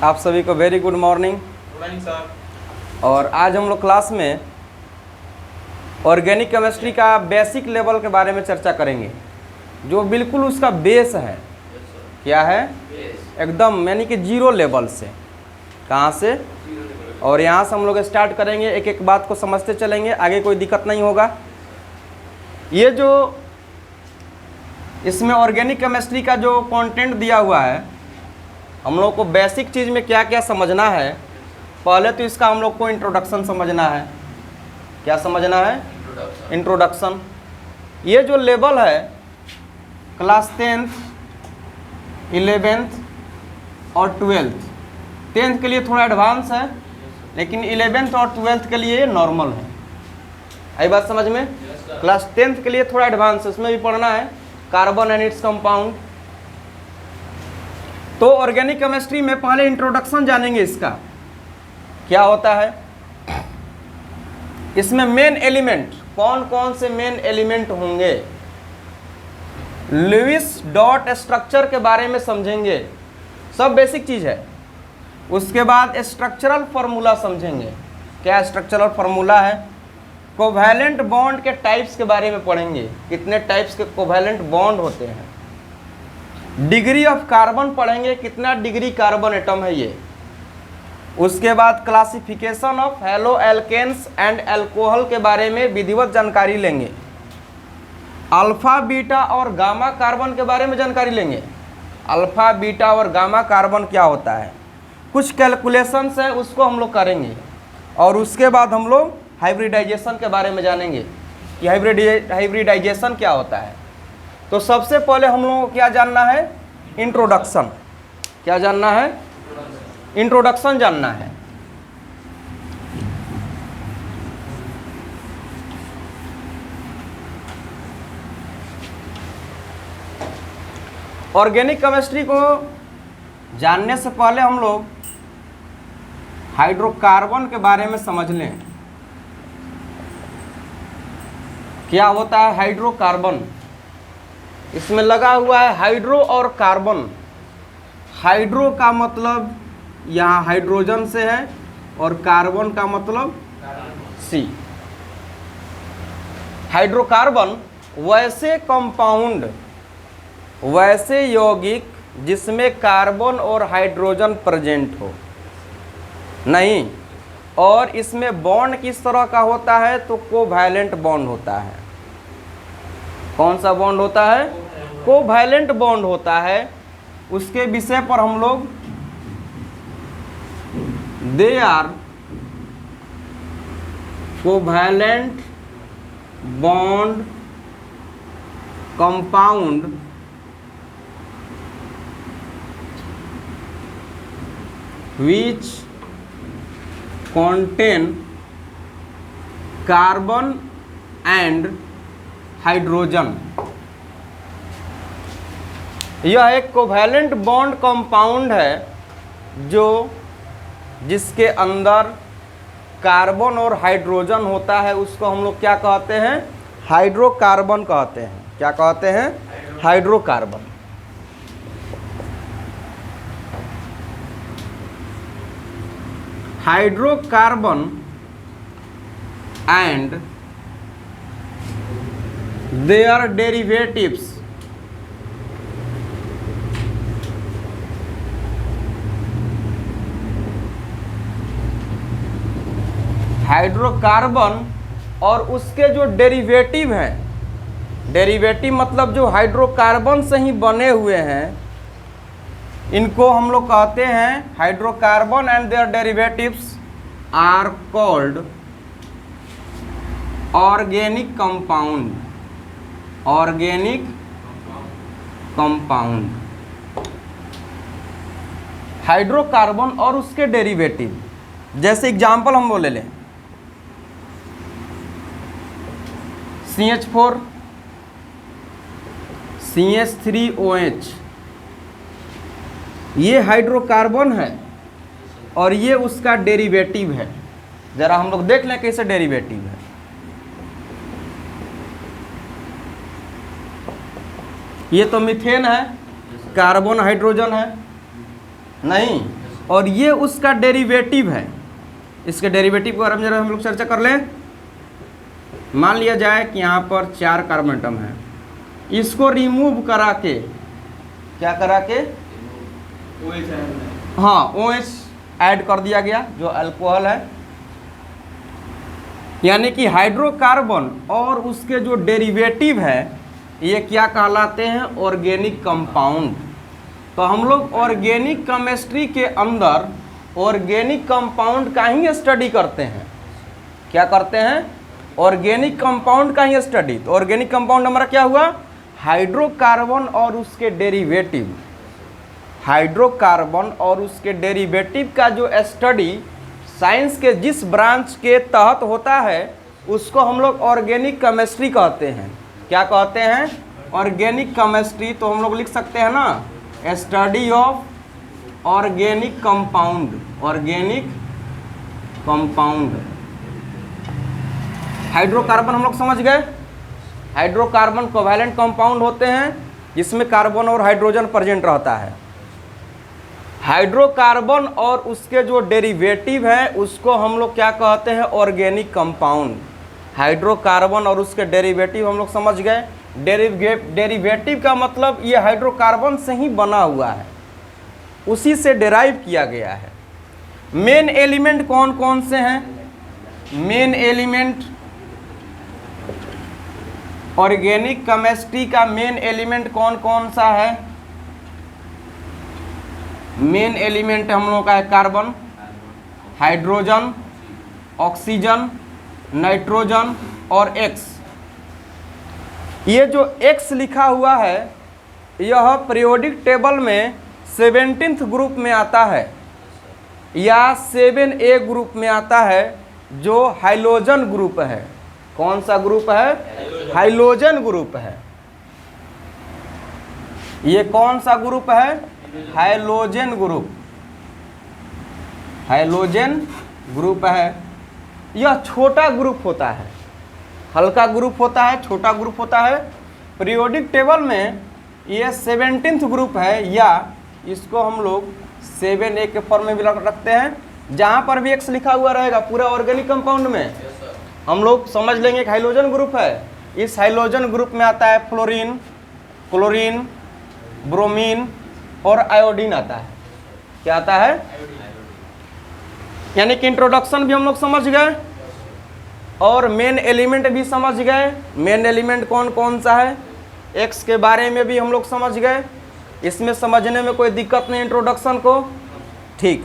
आप सभी को वेरी गुड मॉर्निंग। सर। और आज हम लोग क्लास में ऑर्गेनिक केमिस्ट्री का बेसिक लेवल के बारे में चर्चा करेंगे, जो बिल्कुल उसका बेस है। क्या है? एकदम, यानी कि जीरो लेवल से। कहाँ से? और यहाँ से हम लोग स्टार्ट करेंगे, एक एक बात को समझते चलेंगे, आगे कोई दिक्कत नहीं होगा। ये जो इसमें ऑर्गेनिक केमिस्ट्री का जो कंटेंट दिया हुआ है, हम लोग को बेसिक चीज़ में क्या क्या समझना है। पहले तो इसका हम लोग को इंट्रोडक्शन समझना है। क्या समझना है? इंट्रोडक्शन। ये जो लेवल है क्लास 10th, 11th और 12th। 10th के लिए थोड़ा एडवांस है, लेकिन 11th और 12th के लिए नॉर्मल है। आई बात समझ में? क्लास 10th के लिए थोड़ा एडवांस है, उसमें भी पढ़ना है कार्बन एंड इट्स कंपाउंड। तो ऑर्गेनिक केमिस्ट्री में पहले इंट्रोडक्शन जानेंगे इसका क्या होता है। इसमें मेन एलिमेंट कौन कौन से मेन एलिमेंट होंगे, लुईस डॉट स्ट्रक्चर के बारे में समझेंगे, सब बेसिक चीज है। उसके बाद स्ट्रक्चरल फार्मूला समझेंगे। क्या स्ट्रक्चरल फार्मूला है? कोवैलेंट बॉन्ड के टाइप्स के बारे में पढ़ेंगे, कितने टाइप्स के कोवैलेंट बॉन्ड होते हैं। डिग्री ऑफ कार्बन पढ़ेंगे, कितना डिग्री कार्बन एटम है ये। उसके बाद classification of haloalkanes and alcohol के बारे में विधिवत जानकारी लेंगे। अल्फा बीटा और गामा कार्बन के बारे में जानकारी लेंगे। अल्फा बीटा और गामा कार्बन क्या होता है, कुछ कैलकुलेशंस हैं, उसको हम लोग करेंगे। और उसके बाद हम लोग हाइब्रिडाइजेशन के बारे में जानेंगे कि हाइब्रिडाइजेशन क्या होता है। तो सबसे पहले हम लोगों को क्या जानना है? इंट्रोडक्शन। क्या जानना है? इंट्रोडक्शन जानना है। ऑर्गेनिक केमिस्ट्री को जानने से पहले हम लोग हाइड्रोकार्बन के बारे में समझ लें। क्या होता है हाइड्रोकार्बन? इसमें लगा हुआ है हाइड्रो और कार्बन। हाइड्रो का मतलब यहाँ हाइड्रोजन से है और कार्बन का मतलब सी। हाइड्रोकार्बन वैसे कंपाउंड, वैसे यौगिक जिसमें कार्बन और हाइड्रोजन प्रेजेंट हो नहीं, और इसमें बॉन्ड किस तरह का होता है तो कोवैलेंट बॉन्ड होता है। कौन सा बॉन्ड होता है? कोवैलेंट बॉन्ड होता है। उसके विषय पर हम लोग they are covalent bond compound which contain carbon and hydrogen. यह एक कोवैलेंट बॉन्ड कंपाउंड है जो जिसके अंदर कार्बन और हाइड्रोजन होता है। उसको हम लोग क्या कहते हैं? हाइड्रोकार्बन कहते हैं। क्या कहते हैं? Hydrocarbon. Hydrocarbon and their derivatives hydrocarbon और उसके जो डेरिवेटिव हैं, डेरिवेटिव मतलब जो हाइड्रोकार्बन से ही बने हुए हैं, इनको हम लोग कहते हैं hydrocarbon and their derivatives are called organic compound. Organic compound. Hydrocarbon और उसके डेरिवेटिव, जैसे एग्जांपल हम बोले लें CH4 CH3OH, ये हाइड्रोकार्बन है और ये उसका डेरिवेटिव है। जरा हम लोग देख लें कैसे डेरिवेटिव है। ये तो मीथेन है, कार्बन हाइड्रोजन है नहीं, और ये उसका डेरिवेटिव है। इसके डेरिवेटिव के बारे में जरा हम लोग चर्चा कर लें। मान लिया जाए कि यहाँ पर 4 कार्बन एटम है, इसको रिमूव करा के, क्या करा के, हाँ OH ऐड कर दिया गया जो अल्कोहल है, यानी कि हाइड्रोकार्बन और उसके जो डेरिवेटिव है ये क्या कहलाते हैं, ऑर्गेनिक कंपाउंड। तो हम लोग ऑर्गेनिक केमिस्ट्री के अंदर ऑर्गेनिक कंपाउंड का ही स्टडी करते हैं। क्या करते हैं, ऑर्गेनिक कंपाउंड का ही स्टडी। तो ऑर्गेनिक कंपाउंड हमारा क्या हुआ, हाइड्रोकार्बन और उसके डेरिवेटिव। हाइड्रोकार्बन और उसके डेरिवेटिव का जो स्टडी साइंस के जिस ब्रांच के तहत होता है उसको हम लोग ऑर्गेनिक केमिस्ट्री कहते हैं। क्या कहते हैं, ऑर्गेनिक केमिस्ट्री। तो हम लोग लिख सकते हैं ना, study of organic compound, organic compound. Hydrocarbon हम लोग समझ गए, हाइड्रोकार्बन कोवैलेंट कंपाउंड होते हैं जिसमें कार्बन और हाइड्रोजन प्रेजेंट रहता है। हाइड्रोकार्बन और उसके जो डेरिवेटिव है उसको हम लोग क्या कहते हैं, ऑर्गेनिक कंपाउंड। हाइड्रोकार्बन और उसके डेरिवेटिव हम लोग समझ गए। डेरिवेटिव का मतलब ये हाइड्रोकार्बन से ही बना हुआ है, उसी से डेराइव किया गया है। मेन एलिमेंट कौन कौन से हैं, मेन एलिमेंट ऑर्गेनिक केमिस्ट्री का मेन एलिमेंट कौन कौन सा है, मेन एलिमेंट हम लोगों का है कार्बन, हाइड्रोजन, ऑक्सीजन, नाइट्रोजन और X। ये जो X लिखा हुआ है यह पीरियोडिक टेबल में 17th ग्रुप में आता है या 7A ग्रुप में आता है, जो हाइलोजन ग्रुप है। कौन सा ग्रुप है, हाइलोजन ग्रुप है। ये कौन सा ग्रुप है, हाइलोजन ग्रुप, हाइलोजन ग्रुप है। यह छोटा ग्रुप होता है, हल्का ग्रुप होता है, छोटा ग्रुप होता है। पीरियोडिक टेबल में ये 17th ग्रुप है, या इसको हम लोग 7A के फॉर्म में भी रखते हैं। जहाँ पर भी X लिखा हुआ रहेगा पूरा ऑर्गेनिक कंपाउंड में हम लोग समझ लेंगे कि हाइलोजन ग्रुप है। इस हाइलोजन ग्रुप में आता है फ्लोरीन, क्लोरीन, ब्रोमीन और आयोडीन आता है। क्या आता है, यानी कि इंट्रोडक्शन भी हम लोग समझ गए और मेन एलिमेंट भी समझ गए। मेन एलिमेंट कौन कौन सा है, X के बारे में भी हम लोग समझ गए। इसमें समझने में कोई दिक्कत नहीं इंट्रोडक्शन को, ठीक।